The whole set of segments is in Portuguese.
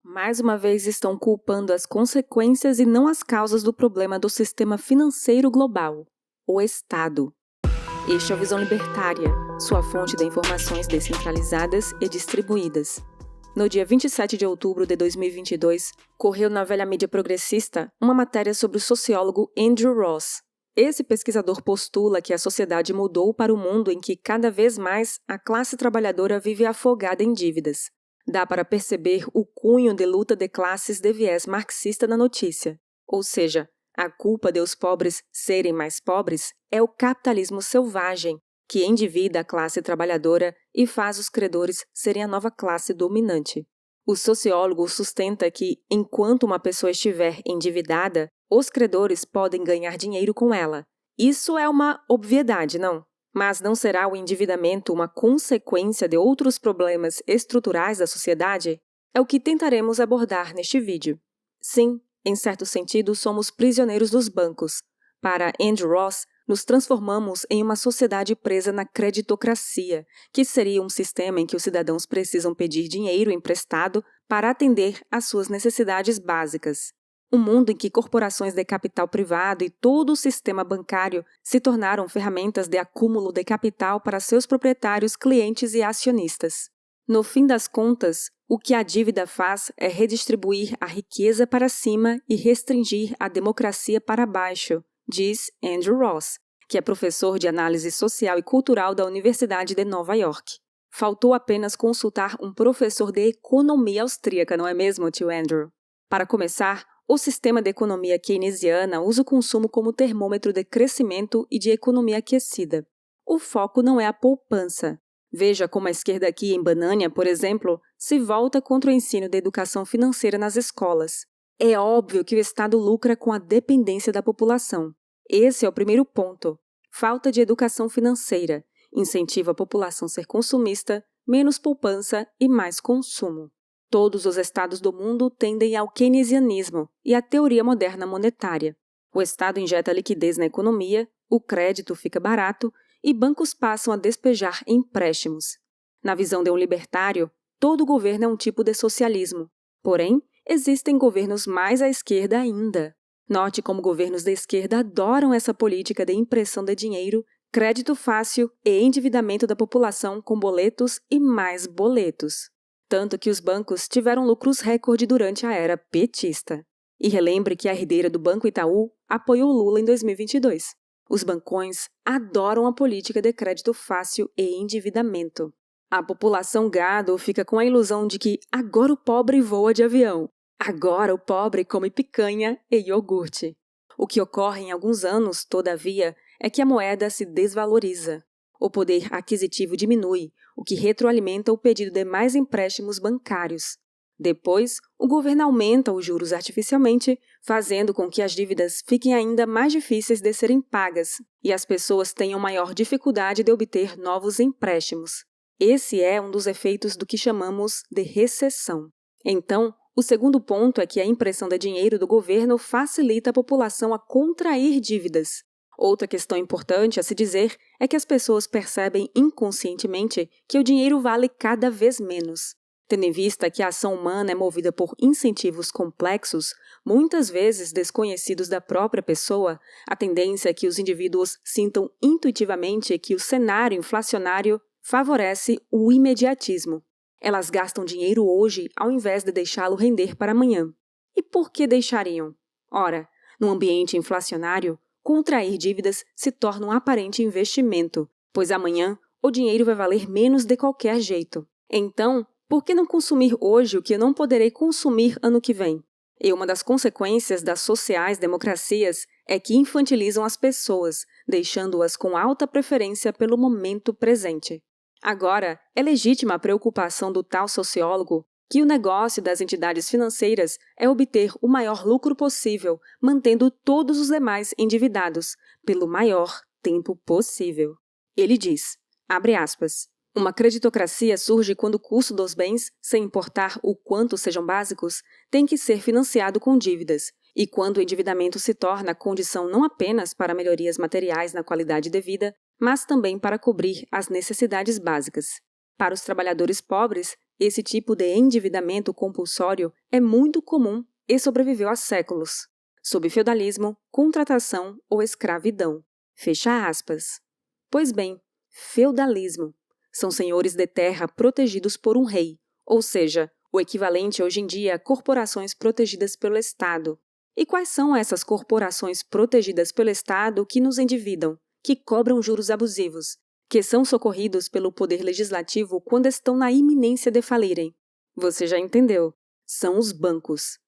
mais uma vez estão culpando as consequências e não as causas do problema do sistema financeiro global, o Estado. Este é o Visão Libertária, sua fonte de informações descentralizadas e distribuídas. No dia 27 de outubro de 2022, correu na velha mídia progressista uma matéria sobre o sociólogo Andrew Ross. Esse pesquisador postula que a sociedade mudou para o mundo em que cada vez mais a classe trabalhadora vive afogada em dívidas. Dá para perceber o cunho de luta de classes de viés marxista na notícia. Ou seja, a culpa de os pobres serem mais pobres é o capitalismo selvagem, que endivida a classe trabalhadora e faz os credores serem a nova classe dominante. O sociólogo sustenta que, enquanto uma pessoa estiver endividada, os credores podem ganhar dinheiro com ela. Isso é uma obviedade, não? Mas não será o endividamento uma consequência de outros problemas estruturais da sociedade? É o que tentaremos abordar neste vídeo. Sim, em certo sentido, somos prisioneiros dos bancos. Para Andrew Ross, nos transformamos em uma sociedade presa na creditocracia, que seria um sistema em que os cidadãos precisam pedir dinheiro emprestado para atender às suas necessidades básicas. Um mundo em que corporações de capital privado e todo o sistema bancário se tornaram ferramentas de acúmulo de capital para seus proprietários, clientes e acionistas. No fim das contas, o que a dívida faz é redistribuir a riqueza para cima e restringir a democracia para baixo, diz Andrew Ross, que é professor de análise social e cultural da Universidade de Nova York. Faltou apenas consultar um professor de economia austríaca, não é mesmo, tio Andrew? Para começar, o sistema de economia keynesiana usa o consumo como termômetro de crescimento e de economia aquecida. O foco não é a poupança. Veja como a esquerda aqui em Banânia, por exemplo, se volta contra o ensino de educação financeira nas escolas. É óbvio que o Estado lucra com a dependência da população. Esse é o primeiro ponto. Falta de educação financeira. Incentiva a população a ser consumista, menos poupança e mais consumo. Todos os estados do mundo tendem ao keynesianismo e à teoria moderna monetária. O Estado injeta liquidez na economia, o crédito fica barato e bancos passam a despejar empréstimos. Na visão de um libertário, todo governo é um tipo de socialismo. Porém, existem governos mais à esquerda ainda. Note como governos da esquerda adoram essa política de impressão de dinheiro, crédito fácil e endividamento da população com boletos e mais boletos. Tanto que os bancos tiveram lucros recorde durante a era petista. E relembre que a herdeira do Banco Itaú apoiou Lula em 2022. Os bancões adoram a política de crédito fácil e endividamento. A população gado fica com a ilusão de que agora o pobre voa de avião, agora o pobre come picanha e iogurte. O que ocorre em alguns anos, todavia, é que a moeda se desvaloriza. O poder aquisitivo diminui, o que retroalimenta o pedido de mais empréstimos bancários. Depois, o governo aumenta os juros artificialmente, fazendo com que as dívidas fiquem ainda mais difíceis de serem pagas e as pessoas tenham maior dificuldade de obter novos empréstimos. Esse é um dos efeitos do que chamamos de recessão. Então, o segundo ponto é que a impressão de dinheiro do governo facilita a população a contrair dívidas. Outra questão importante a se dizer é que as pessoas percebem inconscientemente que o dinheiro vale cada vez menos. Tendo em vista que a ação humana é movida por incentivos complexos, muitas vezes desconhecidos da própria pessoa, a tendência é que os indivíduos sintam intuitivamente que o cenário inflacionário favorece o imediatismo. Elas gastam dinheiro hoje ao invés de deixá-lo render para amanhã. E por que deixariam? Ora, no ambiente inflacionário, contrair dívidas se torna um aparente investimento, pois amanhã o dinheiro vai valer menos de qualquer jeito. Então, por que não consumir hoje o que eu não poderei consumir ano que vem? E uma das consequências das sociais-democracias é que infantilizam as pessoas, deixando-as com alta preferência pelo momento presente. Agora, é legítima a preocupação do tal sociólogo que o negócio das entidades financeiras é obter o maior lucro possível, mantendo todos os demais endividados, pelo maior tempo possível. Ele diz, abre aspas, uma creditocracia surge quando o custo dos bens, sem importar o quanto sejam básicos, tem que ser financiado com dívidas, e quando o endividamento se torna condição não apenas para melhorias materiais na qualidade de vida, mas também para cobrir as necessidades básicas. Para os trabalhadores pobres, Esse tipo de endividamento compulsório é muito comum e sobreviveu há séculos, sob feudalismo, contratação ou escravidão. Fecha aspas. Pois bem, feudalismo. São senhores de terra protegidos por um rei, ou seja, o equivalente hoje em dia a corporações protegidas pelo Estado. E quais são essas corporações protegidas pelo Estado que nos endividam, que cobram juros abusivos, que são socorridos pelo poder legislativo quando estão na iminência de falirem? Você já entendeu. São os bancos.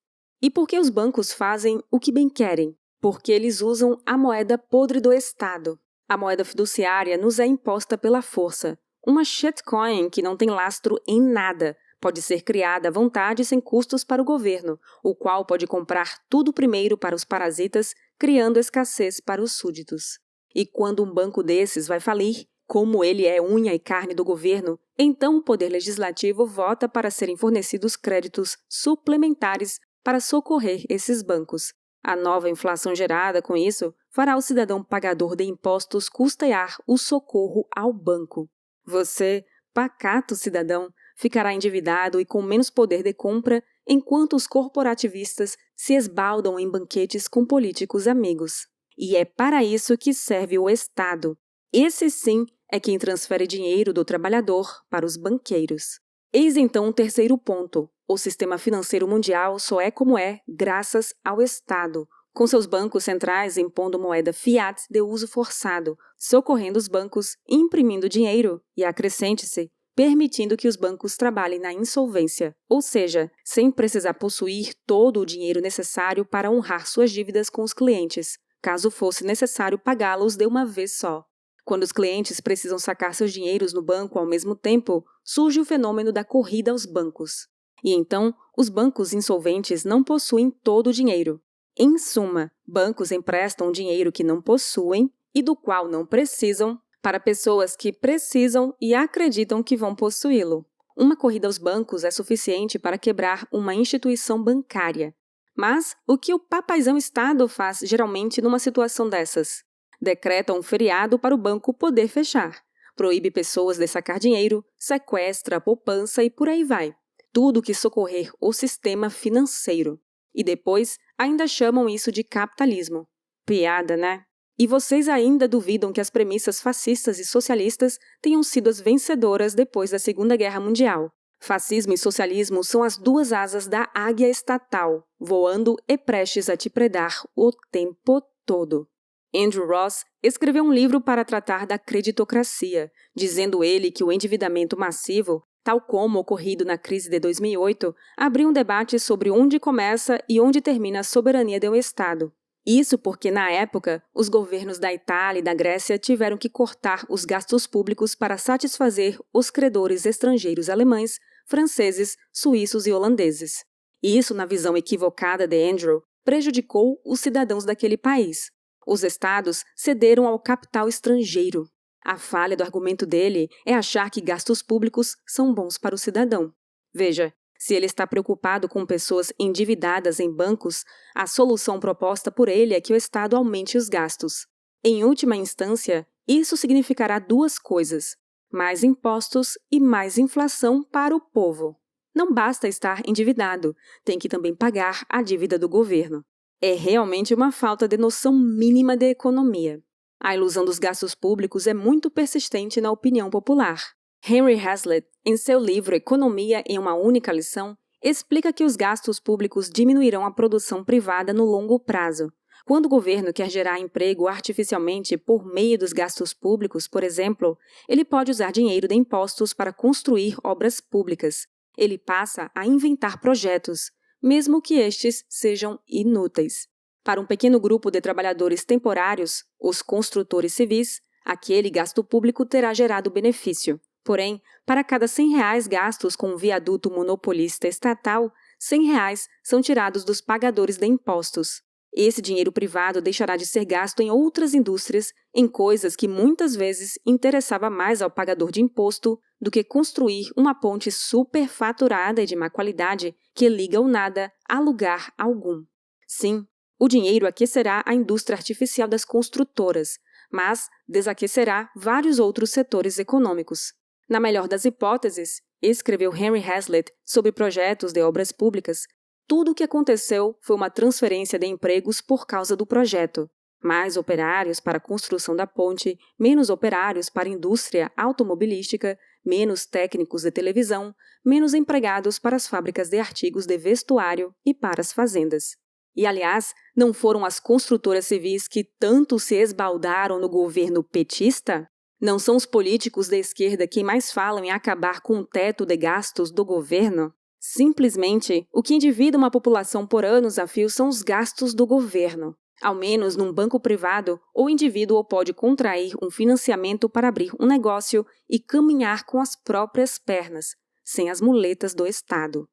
E por que os bancos fazem o que bem querem? Porque eles usam a moeda podre do Estado. A moeda fiduciária nos é imposta pela força. Uma shitcoin que não tem lastro em nada pode ser criada à vontade sem custos para o governo, o qual pode comprar tudo primeiro para os parasitas, criando escassez para os súditos. E quando um banco desses vai falir, como ele é unha e carne do governo, então o Poder Legislativo vota para serem fornecidos créditos suplementares para socorrer esses bancos. A nova inflação gerada com isso fará o cidadão pagador de impostos custear o socorro ao banco. Você, pacato cidadão, ficará endividado e com menos poder de compra, enquanto os corporativistas se esbaldam em banquetes com políticos amigos. E é para isso que serve o Estado. Esse sim é quem transfere dinheiro do trabalhador para os banqueiros. Eis então o terceiro ponto. O sistema financeiro mundial só é como é graças ao Estado, com seus bancos centrais impondo moeda fiat de uso forçado, socorrendo os bancos, imprimindo dinheiro e, acrescente-se, permitindo que os bancos trabalhem na insolvência, ou seja, sem precisar possuir todo o dinheiro necessário para honrar suas dívidas com os clientes, caso fosse necessário pagá-los de uma vez só. Quando os clientes precisam sacar seus dinheiros no banco ao mesmo tempo, surge o fenômeno da corrida aos bancos. E então, os bancos insolventes não possuem todo o dinheiro. Em suma, bancos emprestam dinheiro que não possuem e do qual não precisam para pessoas que precisam e acreditam que vão possuí-lo. Uma corrida aos bancos é suficiente para quebrar uma instituição bancária. Mas o que o papaizão Estado faz geralmente numa situação dessas? Decreta um feriado para o banco poder fechar, proíbe pessoas de sacar dinheiro, sequestra a poupança e por aí vai. Tudo que socorrer o sistema financeiro. E depois ainda chamam isso de capitalismo. Piada, né? E vocês ainda duvidam que as premissas fascistas e socialistas tenham sido as vencedoras depois da Segunda Guerra Mundial. Fascismo e socialismo são as duas asas da águia estatal, voando e prestes a te predar o tempo todo. Andrew Ross escreveu um livro para tratar da creditocracia, dizendo ele que o endividamento massivo, tal como ocorrido na crise de 2008, abriu um debate sobre onde começa e onde termina a soberania de um Estado. Isso porque, na época, os governos da Itália e da Grécia tiveram que cortar os gastos públicos para satisfazer os credores estrangeiros alemães, franceses, suíços e holandeses. E isso, na visão equivocada de Andrew, prejudicou os cidadãos daquele país. Os estados cederam ao capital estrangeiro. A falha do argumento dele é achar que gastos públicos são bons para o cidadão. Veja, se ele está preocupado com pessoas endividadas em bancos, a solução proposta por ele é que o Estado aumente os gastos. Em última instância, isso significará duas coisas: mais impostos e mais inflação para o povo. Não basta estar endividado, tem que também pagar a dívida do governo. É realmente uma falta de noção mínima de economia. A ilusão dos gastos públicos é muito persistente na opinião popular. Henry Hazlitt, em seu livro Economia em uma Única Lição, explica que os gastos públicos diminuirão a produção privada no longo prazo. Quando o governo quer gerar emprego artificialmente por meio dos gastos públicos, por exemplo, ele pode usar dinheiro de impostos para construir obras públicas. Ele passa a inventar projetos, mesmo que estes sejam inúteis. Para um pequeno grupo de trabalhadores temporários, os construtores civis, aquele gasto público terá gerado benefício. Porém, para cada R$100 gastos com um viaduto monopolista estatal, R$100 são tirados dos pagadores de impostos. Esse dinheiro privado deixará de ser gasto em outras indústrias, em coisas que muitas vezes interessava mais ao pagador de imposto do que construir uma ponte superfaturada e de má qualidade que liga o nada a lugar algum. Sim, o dinheiro aquecerá a indústria artificial das construtoras, mas desaquecerá vários outros setores econômicos. Na melhor das hipóteses, Escreveu Henry Hazlitt sobre projetos de obras públicas. Tudo o que aconteceu foi uma transferência de empregos por causa do projeto. Mais operários para a construção da ponte, menos operários para a indústria automobilística, menos técnicos de televisão, menos empregados para as fábricas de artigos de vestuário e para as fazendas. E, aliás, não foram as construtoras civis que tanto se esbaldaram no governo petista? Não são os políticos da esquerda que mais falam em acabar com o teto de gastos do governo? Simplesmente, o que endivida uma população por anos a fio são os gastos do governo. Ao menos num banco privado, o indivíduo pode contrair um financiamento para abrir um negócio e caminhar com as próprias pernas, sem as muletas do Estado.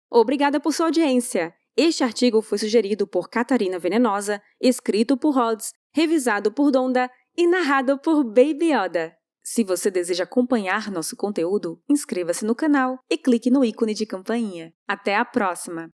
Obrigada por sua audiência! Este artigo foi sugerido por Catarina Venenosa, escrito por Rhodes, revisado por Donda e narrado por Baby Yoda. Se você deseja acompanhar nosso conteúdo, inscreva-se no canal e clique no ícone de campainha. Até a próxima!